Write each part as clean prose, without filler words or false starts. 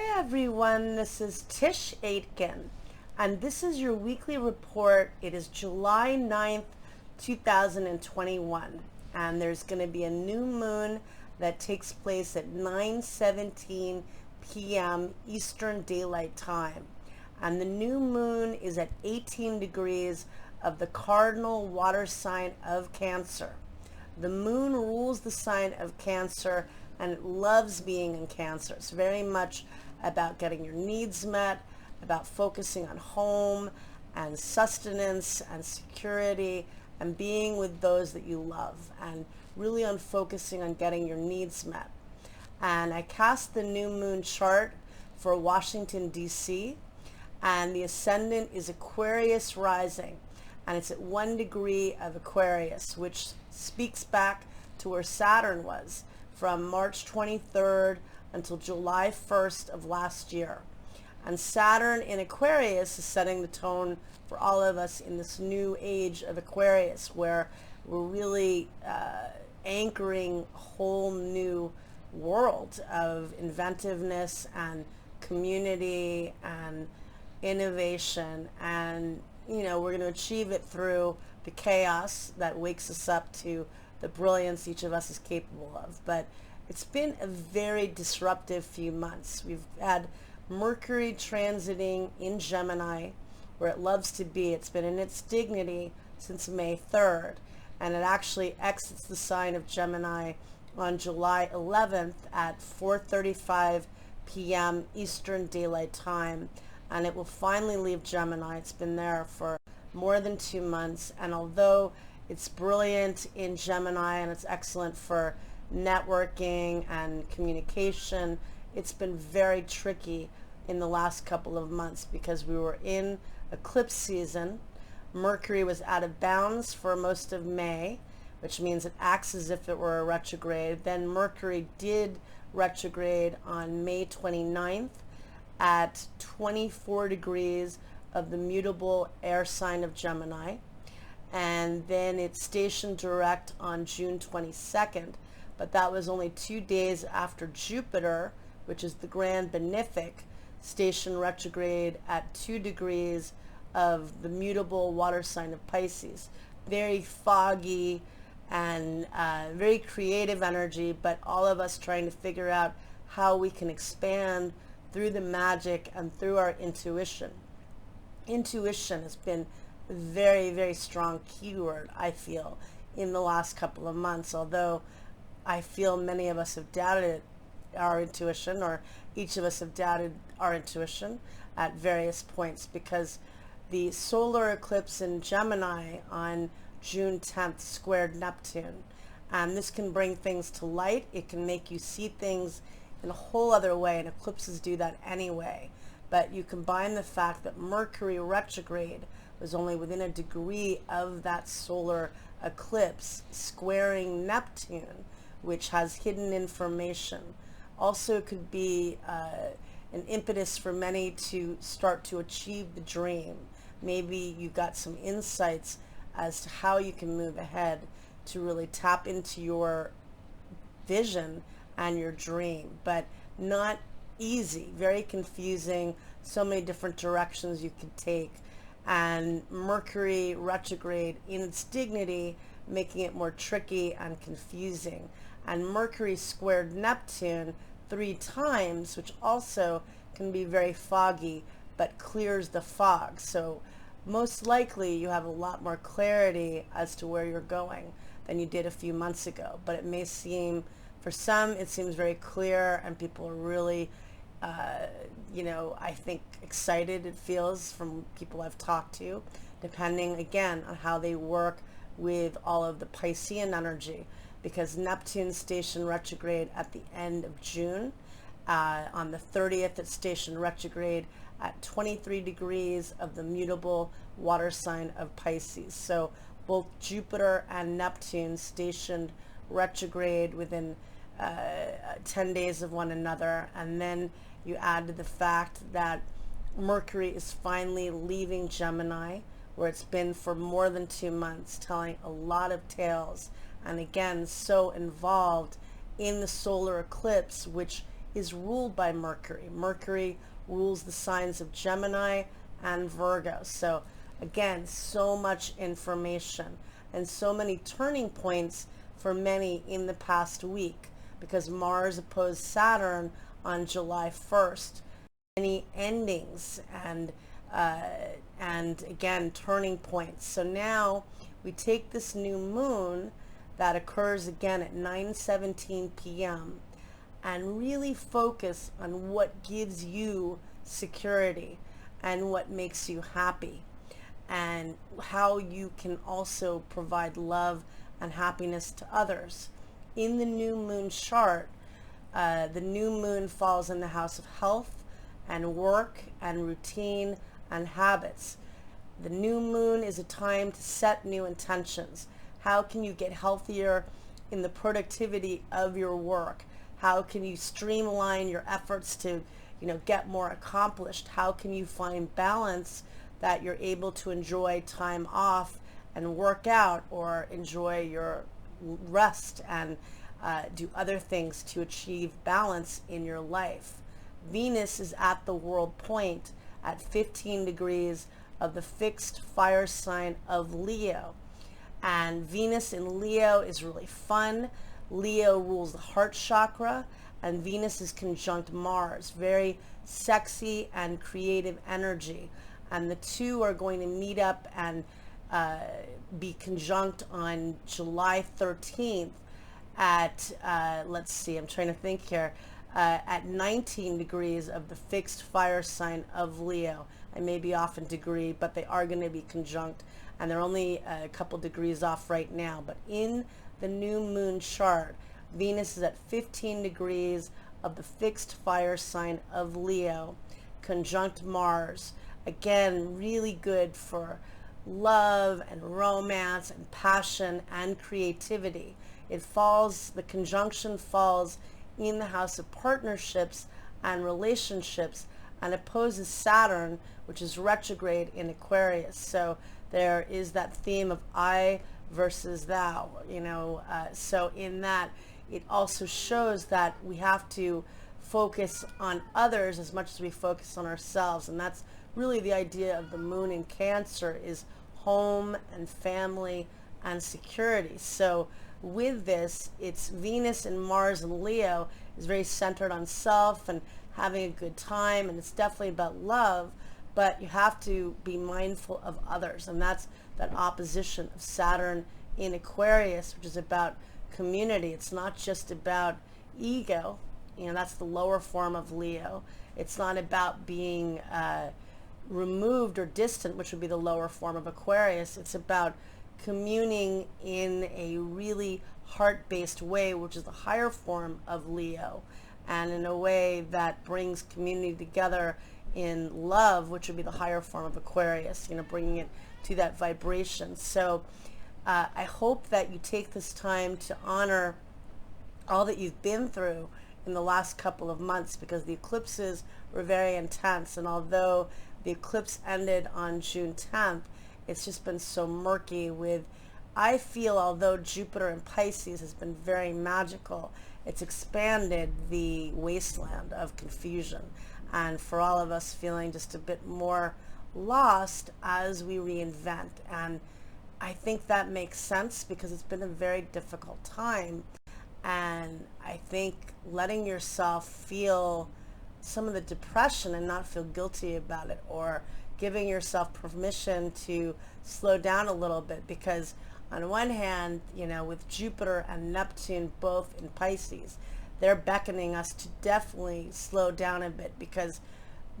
Hi everyone, this is Tisch Aitken, and this is your weekly report. It is July 9th, 2021, and there's going to be a new moon that takes place at 9:17 p.m. Eastern Daylight Time, and the new moon is at 18 degrees of the cardinal water sign of Cancer. The moon rules the sign of Cancer, and it loves being in Cancer. It's very much about getting your needs met, about focusing on home and sustenance and security and being with those that you love, and really on focusing on getting your needs met. And I cast the new moon chart for Washington, D.C., and the ascendant is Aquarius rising, and it's at 1 degree of Aquarius, which speaks back to where Saturn was from March 23rd until July 1st of last year. And Saturn in Aquarius is setting the tone for all of us in this new age of Aquarius, where we're really anchoring a whole new world of inventiveness and community and innovation. And we're going to achieve it through the chaos that wakes us up to the brilliance each of us is capable of. But it's been a very disruptive few months. We've had Mercury transiting in Gemini, where it loves to be. It's been in its dignity since May 3rd, and it actually exits the sign of Gemini on July 11th at 4:35 p.m. Eastern Daylight Time, and it will finally leave Gemini. It's been there for more than 2 months, and although it's brilliant in Gemini and it's excellent for networking and communication, it's been very tricky in the last couple of months because we were in eclipse season. Mercury was out of bounds for most of May, which means it acts as if it were a retrograde. Then Mercury did retrograde on May 29th at 24 degrees of the mutable air sign of Gemini. And then it stationed direct on June 22nd, but that was only 2 days after Jupiter, which is the grand benefic, stationed retrograde at 2 degrees of the mutable water sign of Pisces. Very foggy and very creative energy, but all of us trying to figure out how we can expand through the magic and through our intuition. Intuition has been a very, very strong keyword, I feel, in the last couple of months, although I feel many of us have doubted our intuition, or each of us have doubted our intuition at various points, because the solar eclipse in Gemini on June 10th squared Neptune, and this can bring things to light. It can make you see things in a whole other way, and eclipses do that anyway. But you combine the fact that Mercury retrograde was only within a degree of that solar eclipse, squaring Neptune, which has hidden information. Also could be an impetus for many to start to achieve the dream. Maybe you got some insights as to how you can move ahead to really tap into your vision and your dream, but not easy, very confusing, so many different directions you could take. And Mercury retrograde in its dignity, making it more tricky and confusing. And Mercury squared Neptune 3 times, which also can be very foggy, but clears the fog. So most likely you have a lot more clarity as to where you're going than you did a few months ago. But it may seem, for some, it seems very clear, and people are really I think excited, it feels, from people I've talked to, depending again on how they work with all of the Piscean energy, because Neptune stationed retrograde at the end of June. On the 30th, it stationed retrograde at 23 degrees of the mutable water sign of Pisces. So both Jupiter and Neptune stationed retrograde within 10 days of one another. And then you add to the fact that Mercury is finally leaving Gemini, where it's been for more than 2 months, telling a lot of tales, and again so involved in the solar eclipse, which is ruled by Mercury. Mercury rules the signs of Gemini and Virgo. So again, so much information and so many turning points for many in the past week, because Mars opposed Saturn on July 1st. Many endings and again, turning points. So now we take this new moon that occurs again at 9:17 p.m. and really focus on what gives you security and what makes you happy, and how you can also provide love and happiness to others. In the new moon chart, the new moon falls in the house of health and work and routine and habits. The new moon is a time to set new intentions. How can you get healthier in the productivity of your work? How can you streamline your efforts to, get more accomplished? How can you find balance that you're able to enjoy time off and work out, or enjoy your rest and do other things to achieve balance in your life? Venus is at the world point at 15 degrees of the fixed fire sign of Leo. And Venus in Leo is really fun. Leo rules the heart chakra, and Venus is conjunct Mars. Very sexy and creative energy. And the two are going to meet up and be conjunct on July 13th at, let's see, I'm trying to think here, at 19 degrees of the fixed fire sign of Leo. I may be off in degree, but they are going to be conjunct, and they're only a couple degrees off right now. But in the new moon chart, Venus is at 15 degrees of the fixed fire sign of Leo, conjunct Mars. Again, really good for love and romance and passion and creativity. The conjunction falls in the house of partnerships and relationships, and opposes Saturn, which is retrograde in Aquarius. So there is that theme of I versus thou, so in that, it also shows that we have to focus on others as much as we focus on ourselves. And that's really the idea of the moon in Cancer, is home and family and security. So with this, it's Venus and Mars and Leo is very centered on self and having a good time, and it's definitely about love, but you have to be mindful of others. And that's that opposition of Saturn in Aquarius, which is about community. It's not just about ego, that's the lower form of Leo. It's not about being removed or distant, which would be the lower form of Aquarius. It's about communing in a really heart-based way, which is the higher form of Leo, and in a way that brings community together in love, which would be the higher form of Aquarius, bringing it to that vibration. So I hope that you take this time to honor all that you've been through in the last couple of months, because the eclipses were very intense. And although the eclipse ended on June 10th, it's just been so murky I feel, although Jupiter in Pisces has been very magical, it's expanded the wasteland of confusion, and for all of us feeling just a bit more lost as we reinvent. And I think that makes sense, because it's been a very difficult time. And I think letting yourself feel some of the depression and not feel guilty about it, or giving yourself permission to slow down a little bit, because on one hand, with Jupiter and Neptune both in Pisces, they're beckoning us to definitely slow down a bit, because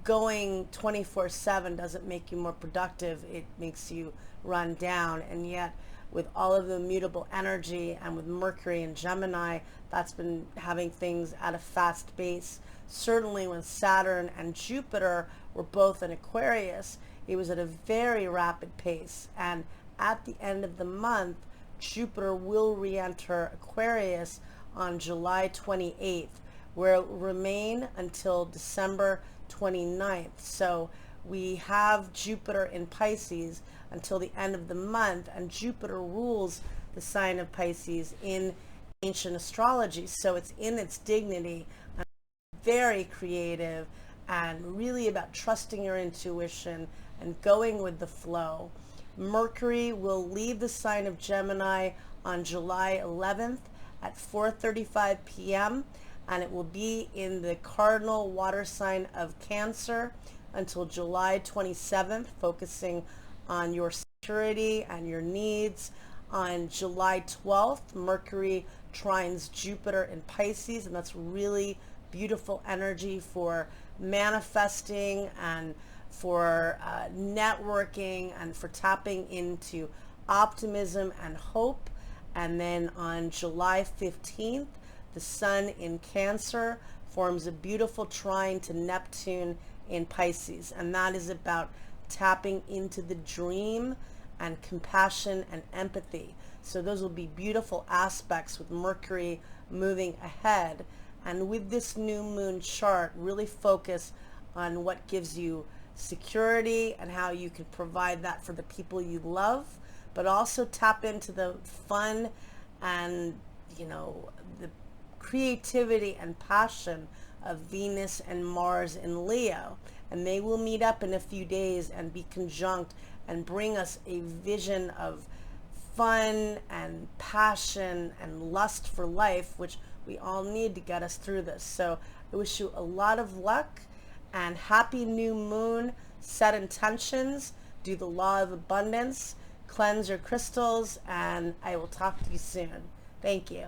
going 24/7 doesn't make you more productive. It makes you run down. And yet, with all of the mutable energy, and with Mercury and Gemini, that's been having things at a fast pace. Certainly when Saturn and Jupiter were both in Aquarius, it was at a very rapid pace. And at the end of the month, Jupiter will re-enter Aquarius on July 28th, where it will remain until December 29th. So we have Jupiter in Pisces until the end of the month, and Jupiter rules the sign of Pisces in ancient astrology. So it's in its dignity very creative and really about trusting your intuition and going with the flow. Mercury will leave the sign of Gemini on July 11th at 4:35 p.m. and it will be in the cardinal water sign of Cancer until July 27th, focusing on your security and your needs. On July 12th, Mercury trines Jupiter in Pisces, and that's really beautiful energy for manifesting and for networking and for tapping into optimism and hope. And then on July 15th, the Sun in Cancer forms a beautiful trine to Neptune in Pisces, and that is about tapping into the dream and compassion and empathy. So those will be beautiful aspects with Mercury moving ahead. And with this new moon chart, really focus on what gives you security and how you can provide that for the people you love, but also tap into the fun and, you know, the creativity and passion of Venus and Mars in Leo. And they will meet up in a few days and be conjunct and bring us a vision of fun and passion and lust for life, which we all need to get us through this. So I wish you a lot of luck and happy new moon. Set intentions, do the law of abundance, cleanse your crystals, and I will talk to you soon. Thank you.